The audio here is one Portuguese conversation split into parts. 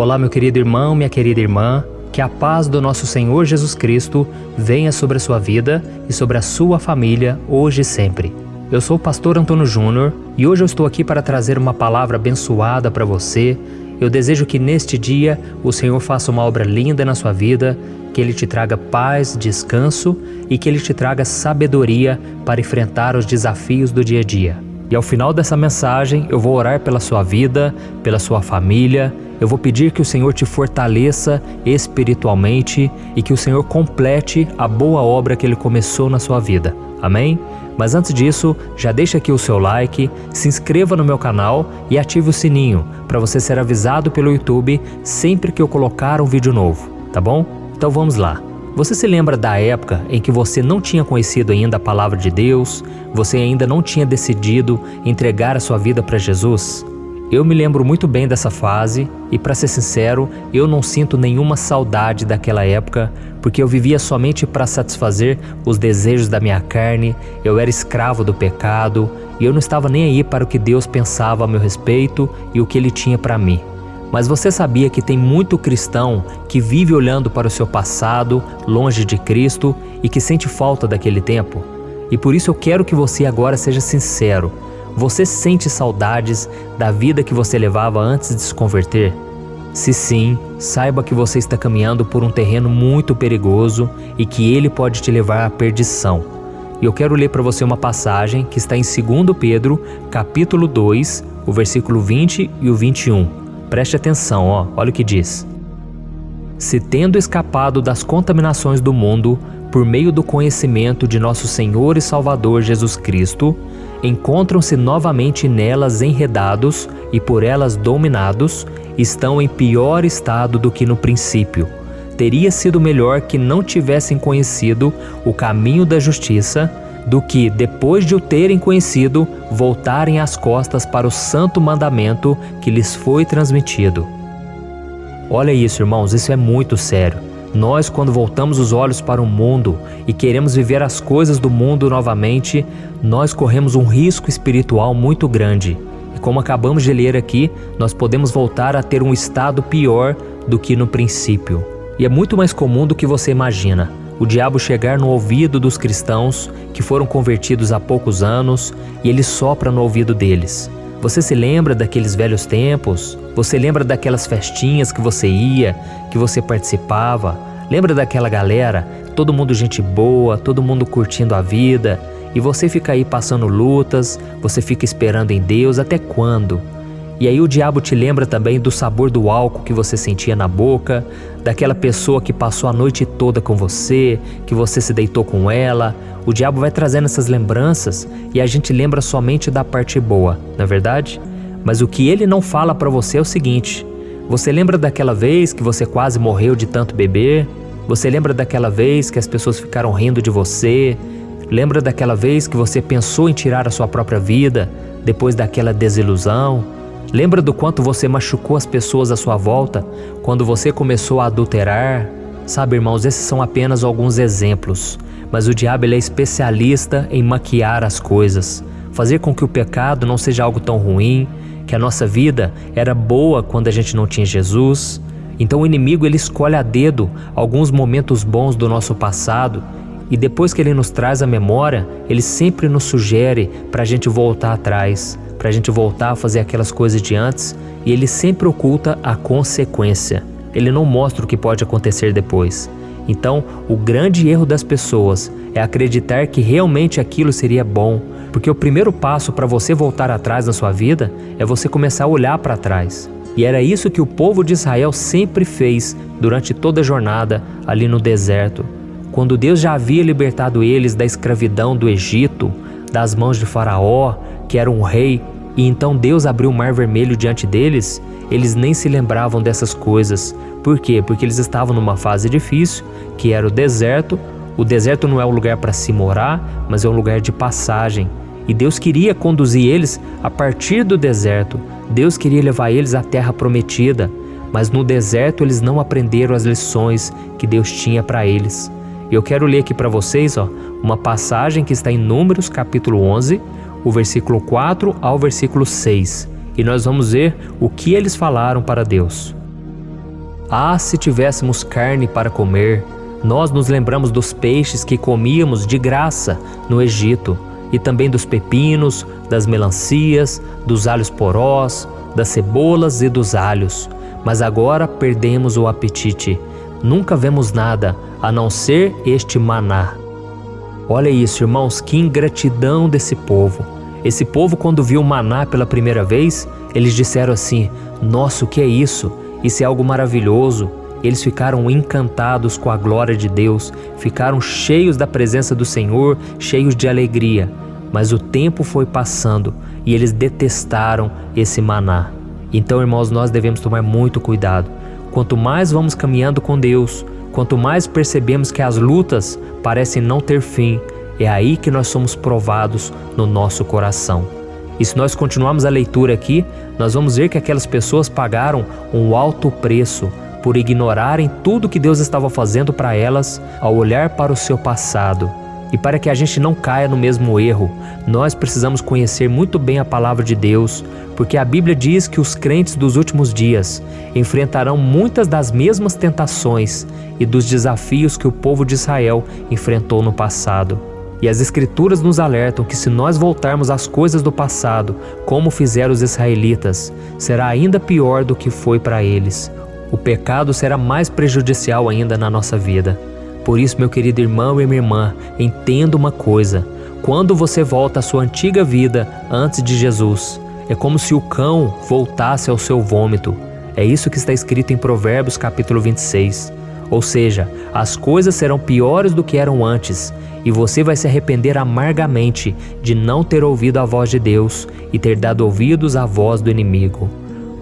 Olá, meu querido irmão, minha querida irmã, que a paz do nosso Senhor Jesus Cristo venha sobre a sua vida e sobre a sua família, hoje e sempre. Eu sou o pastor Antônio Júnior e hoje eu estou aqui para trazer uma palavra abençoada para você. Eu desejo que neste dia o Senhor faça uma obra linda na sua vida, que Ele te traga paz, descanso e que Ele te traga sabedoria para enfrentar os desafios do dia a dia. E ao final dessa mensagem eu vou orar pela sua vida, pela sua família. Eu vou pedir que o Senhor te fortaleça espiritualmente e que o Senhor complete a boa obra que Ele começou na sua vida. Amém? Mas antes disso, já deixa aqui o seu like, se inscreva no meu canal e ative o sininho para você ser avisado pelo YouTube sempre que eu colocar um vídeo novo, tá bom? Então vamos lá. Você se lembra da época em que você não tinha conhecido ainda a palavra de Deus? Você ainda não tinha decidido entregar a sua vida para Jesus? Eu me lembro muito bem dessa fase e, para ser sincero, eu não sinto nenhuma saudade daquela época, porque eu vivia somente para satisfazer os desejos da minha carne, eu era escravo do pecado e eu não estava nem aí para o que Deus pensava a meu respeito e o que Ele tinha para mim. Mas você sabia que tem muito cristão que vive olhando para o seu passado, longe de Cristo e que sente falta daquele tempo? E por isso eu quero que você agora seja sincero. Você sente saudades da vida que você levava antes de se converter? Se sim, saiba que você está caminhando por um terreno muito perigoso e que ele pode te levar à perdição. E eu quero ler para você uma passagem que está em 2 Pedro, capítulo 2, o versículo 20 e o 21. Preste atenção, olha o que diz. Se tendo escapado das contaminações do mundo, por meio do conhecimento de nosso Senhor e Salvador Jesus Cristo, encontram-se novamente nelas enredados e por elas dominados, estão em pior estado do que no princípio. Teria sido melhor que não tivessem conhecido o caminho da justiça, do que, depois de o terem conhecido, voltarem as costas para o santo mandamento que lhes foi transmitido. Olha isso, irmãos, isso é muito sério. Nós, quando voltamos os olhos para o mundo e queremos viver as coisas do mundo novamente, nós corremos um risco espiritual muito grande. E como acabamos de ler aqui, nós podemos voltar a ter um estado pior do que no princípio. E é muito mais comum do que você imagina o diabo chegar no ouvido dos cristãos que foram convertidos há poucos anos e ele sopra no ouvido deles. Você se lembra daqueles velhos tempos? Você lembra daquelas festinhas que você ia, que você participava? Lembra daquela galera? Todo mundo gente boa, todo mundo curtindo a vida. E você fica aí passando lutas, você fica esperando em Deus, até quando? E aí o diabo te lembra também do sabor do álcool que você sentia na boca, daquela pessoa que passou a noite toda com você, que você se deitou com ela. O diabo vai trazendo essas lembranças e a gente lembra somente da parte boa, não é verdade? Mas o que ele não fala para você é o seguinte: você lembra daquela vez que você quase morreu de tanto beber? Você lembra daquela vez que as pessoas ficaram rindo de você? Lembra daquela vez que você pensou em tirar a sua própria vida depois daquela desilusão? Lembra do quanto você machucou as pessoas à sua volta quando você começou a adulterar? Sabe, irmãos, esses são apenas alguns exemplos, mas o diabo ele é especialista em maquiar as coisas, fazer com que o pecado não seja algo tão ruim, que a nossa vida era boa quando a gente não tinha Jesus. Então o inimigo ele escolhe a dedo alguns momentos bons do nosso passado e depois que ele nos traz à memória, ele sempre nos sugere para a gente voltar atrás, para a gente voltar a fazer aquelas coisas de antes, e ele sempre oculta a consequência. Ele não mostra o que pode acontecer depois. Então, o grande erro das pessoas é acreditar que realmente aquilo seria bom, porque o primeiro passo para você voltar atrás na sua vida é você começar a olhar para trás. E era isso que o povo de Israel sempre fez durante toda a jornada ali no deserto. Quando Deus já havia libertado eles da escravidão do Egito, das mãos de Faraó, que era um rei, e então Deus abriu o mar vermelho diante deles, eles nem se lembravam dessas coisas. Por quê? Porque eles estavam numa fase difícil, que era o deserto. O deserto não é um lugar para se morar, mas é um lugar de passagem. E Deus queria conduzir eles a partir do deserto. Deus queria levar eles à terra prometida, mas no deserto eles não aprenderam as lições que Deus tinha para eles. E eu quero ler aqui para vocês uma passagem que está em Números capítulo 11, o versículo 4 ao versículo 6. E nós vamos ver o que eles falaram para Deus. Ah, se tivéssemos carne para comer! Nós nos lembramos dos peixes que comíamos de graça no Egito, e também dos pepinos, das melancias, dos alhos porós, das cebolas e dos alhos. Mas agora perdemos o apetite. Nunca vemos nada, a não ser este maná. Olha isso, irmãos, que ingratidão desse povo. Esse povo, quando viu o maná pela primeira vez, eles disseram assim: nossa, o que é isso? Isso é algo maravilhoso. Eles ficaram encantados com a glória de Deus, ficaram cheios da presença do Senhor, cheios de alegria. Mas o tempo foi passando e eles detestaram esse maná. Então, irmãos, nós devemos tomar muito cuidado. Quanto mais vamos caminhando com Deus, quanto mais percebemos que as lutas parecem não ter fim, é aí que nós somos provados no nosso coração. E se nós continuarmos a leitura aqui, nós vamos ver que aquelas pessoas pagaram um alto preço por ignorarem tudo que Deus estava fazendo para elas ao olhar para o seu passado. E para que a gente não caia no mesmo erro, nós precisamos conhecer muito bem a palavra de Deus, porque a Bíblia diz que os crentes dos últimos dias enfrentarão muitas das mesmas tentações e dos desafios que o povo de Israel enfrentou no passado. E as Escrituras nos alertam que se nós voltarmos às coisas do passado, como fizeram os israelitas, será ainda pior do que foi para eles. O pecado será mais prejudicial ainda na nossa vida. Por isso, meu querido irmão e minha irmã, entenda uma coisa: quando você volta à sua antiga vida antes de Jesus, é como se o cão voltasse ao seu vômito. É isso que está escrito em Provérbios capítulo 26. Ou seja, as coisas serão piores do que eram antes, e você vai se arrepender amargamente de não ter ouvido a voz de Deus e ter dado ouvidos à voz do inimigo.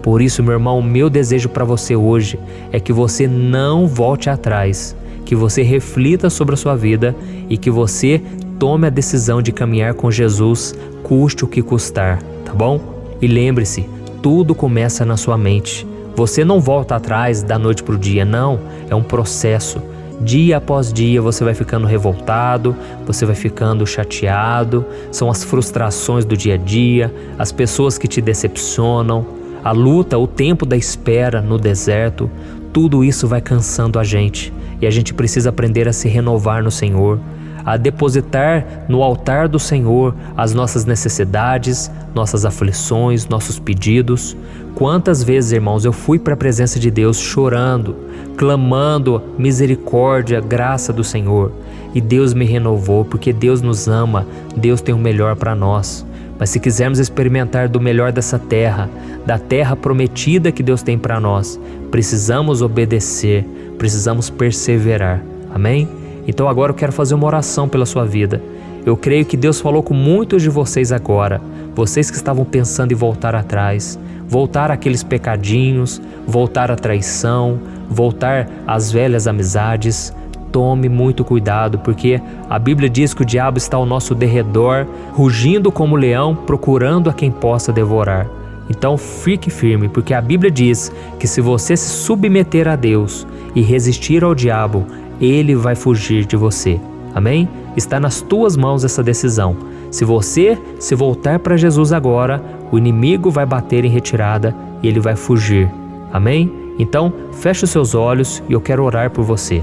Por isso, meu irmão, o meu desejo para você hoje é que você não volte atrás, que você reflita sobre a sua vida e que você tome a decisão de caminhar com Jesus, custe o que custar, tá bom? E lembre-se, tudo começa na sua mente. Você não volta atrás da noite para o dia, não, é um processo. Dia após dia você vai ficando revoltado, você vai ficando chateado, são as frustrações do dia a dia, as pessoas que te decepcionam, a luta, o tempo da espera no deserto, tudo isso vai cansando a gente e a gente precisa aprender a se renovar no Senhor, a depositar no altar do Senhor as nossas necessidades, nossas aflições, nossos pedidos. Quantas vezes, irmãos, eu fui para a presença de Deus chorando, clamando misericórdia, graça do Senhor, e Deus me renovou, porque Deus nos ama, Deus tem o melhor para nós. Mas se quisermos experimentar do melhor dessa terra, da terra prometida que Deus tem para nós, precisamos obedecer, precisamos perseverar. Amém? Então agora eu quero fazer uma oração pela sua vida. Eu creio que Deus falou com muitos de vocês agora, vocês que estavam pensando em voltar atrás, voltar àqueles pecadinhos, voltar à traição, voltar às velhas amizades. Tome muito cuidado, porque a Bíblia diz que o diabo está ao nosso derredor, rugindo como leão, procurando a quem possa devorar. Então fique firme, porque a Bíblia diz que se você se submeter a Deus e resistir ao diabo, ele vai fugir de você. Amém? Está nas tuas mãos essa decisão. Se você se voltar para Jesus agora, o inimigo vai bater em retirada e ele vai fugir. Amém? Então feche os seus olhos e eu quero orar por você.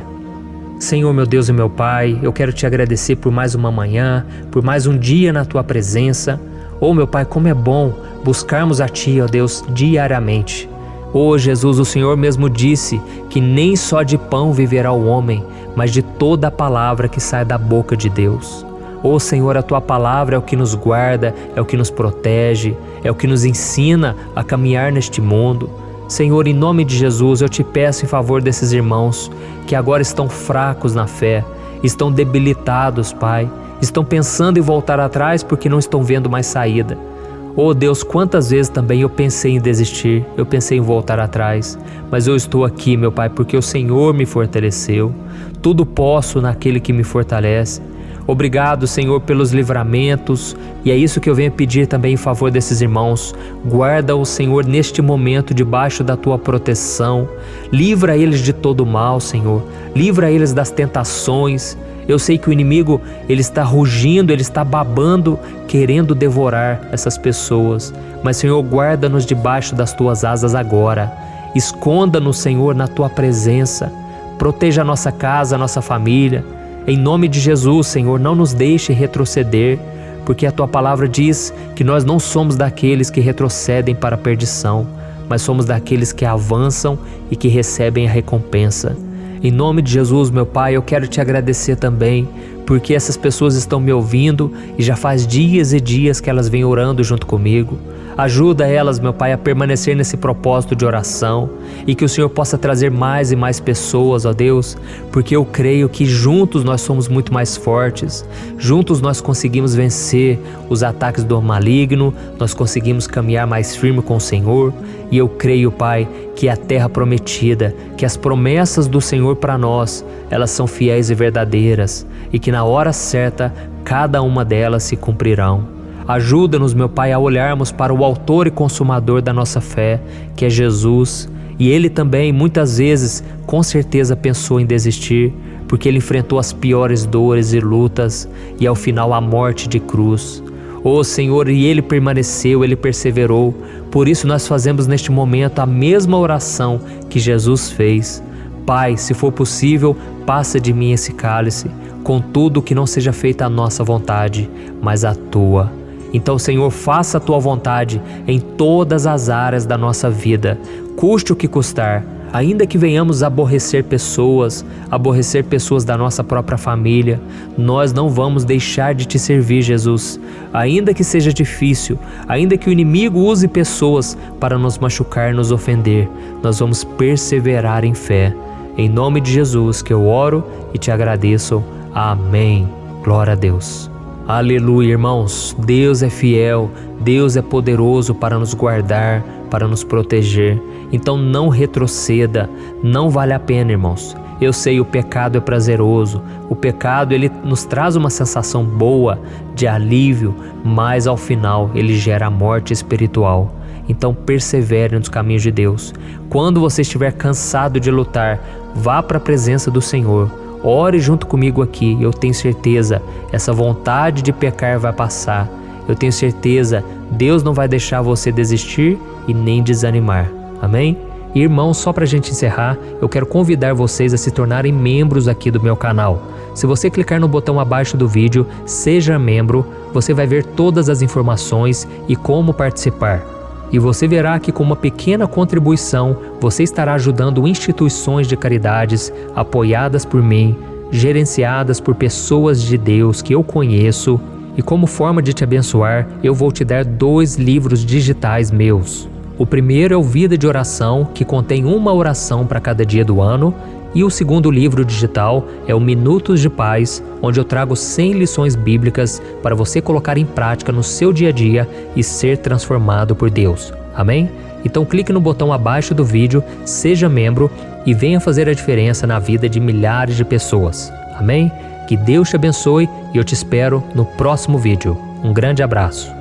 Senhor, meu Deus e meu Pai, eu quero te agradecer por mais uma manhã, por mais um dia na Tua presença. Oh, meu Pai, como é bom buscarmos a Ti, ó Deus, diariamente. Oh, Jesus, o Senhor mesmo disse que nem só de pão viverá o homem, mas de toda a palavra que sai da boca de Deus. Oh, Senhor, a Tua palavra é o que nos guarda, é o que nos protege, é o que nos ensina a caminhar neste mundo. Senhor, em nome de Jesus, eu te peço em favor desses irmãos que agora estão fracos na fé, estão debilitados, Pai, estão pensando em voltar atrás porque não estão vendo mais saída. Oh Deus, quantas vezes também eu pensei em desistir, eu pensei em voltar atrás, mas eu estou aqui, meu Pai, porque o Senhor me fortaleceu. Tudo posso naquele que me fortalece. Obrigado, Senhor, pelos livramentos, e é isso que eu venho pedir também em favor desses irmãos. Guarda o Senhor neste momento debaixo da Tua proteção. Livra eles de todo mal, Senhor. Livra eles das tentações. Eu sei que o inimigo, ele está rugindo, ele está babando, querendo devorar essas pessoas. Mas, Senhor, guarda-nos debaixo das Tuas asas agora. Esconda-nos, Senhor, na Tua presença. Proteja a nossa casa, a nossa família. Em nome de Jesus, Senhor, não nos deixe retroceder, porque a Tua palavra diz que nós não somos daqueles que retrocedem para a perdição, mas somos daqueles que avançam e que recebem a recompensa. Em nome de Jesus, meu Pai, eu quero Te agradecer também, porque essas pessoas estão me ouvindo e já faz dias e dias que elas vêm orando junto comigo. Ajuda elas, meu Pai, a permanecer nesse propósito de oração e que o Senhor possa trazer mais e mais pessoas, ó Deus, porque eu creio que juntos nós somos muito mais fortes, juntos nós conseguimos vencer os ataques do maligno, nós conseguimos caminhar mais firme com o Senhor. E eu creio, Pai, que a terra prometida, que as promessas do Senhor para nós, elas são fiéis e verdadeiras e que na hora certa cada uma delas se cumprirão. Ajuda-nos, meu Pai, a olharmos para o autor e consumador da nossa fé, que é Jesus. E Ele também, muitas vezes, com certeza pensou em desistir, porque Ele enfrentou as piores dores e lutas e ao final a morte de cruz. Oh Senhor, e Ele permaneceu, Ele perseverou. Por isso nós fazemos neste momento a mesma oração que Jesus fez. Pai, se for possível, passa de mim esse cálice, contudo que não seja feita a nossa vontade, mas a Tua. Então, Senhor, faça a Tua vontade em todas as áreas da nossa vida, custe o que custar, ainda que venhamos aborrecer pessoas da nossa própria família, nós não vamos deixar de Te servir, Jesus. Ainda que seja difícil, ainda que o inimigo use pessoas para nos machucar, nos ofender, nós vamos perseverar em fé. Em nome de Jesus que eu oro e Te agradeço. Amém. Glória a Deus. Aleluia, irmãos. Deus é fiel, Deus é poderoso para nos guardar, para nos proteger. Então não retroceda, não vale a pena, irmãos. Eu sei, o pecado é prazeroso, o pecado ele nos traz uma sensação boa, de alívio, mas ao final ele gera a morte espiritual. Então persevere nos caminhos de Deus. Quando você estiver cansado de lutar, vá para a presença do Senhor. Ore junto comigo aqui, eu tenho certeza, essa vontade de pecar vai passar. Eu tenho certeza, Deus não vai deixar você desistir e nem desanimar. Amém? Irmãos, só para a gente encerrar, eu quero convidar vocês a se tornarem membros aqui do meu canal. Se você clicar no botão abaixo do vídeo, seja membro, você vai ver todas as informações e como participar. E você verá que com uma pequena contribuição, você estará ajudando instituições de caridades apoiadas por mim, gerenciadas por pessoas de Deus que eu conheço. E como forma de te abençoar, eu vou te dar 2 livros digitais meus. O primeiro é o Vida de Oração, que contém uma oração para cada dia do ano. E o segundo livro digital é o Minutos de Paz, onde eu trago 100 lições bíblicas para você colocar em prática no seu dia a dia e ser transformado por Deus. Amém? Então clique no botão abaixo do vídeo, seja membro e venha fazer a diferença na vida de milhares de pessoas. Amém? Que Deus te abençoe e eu te espero no próximo vídeo. Um grande abraço.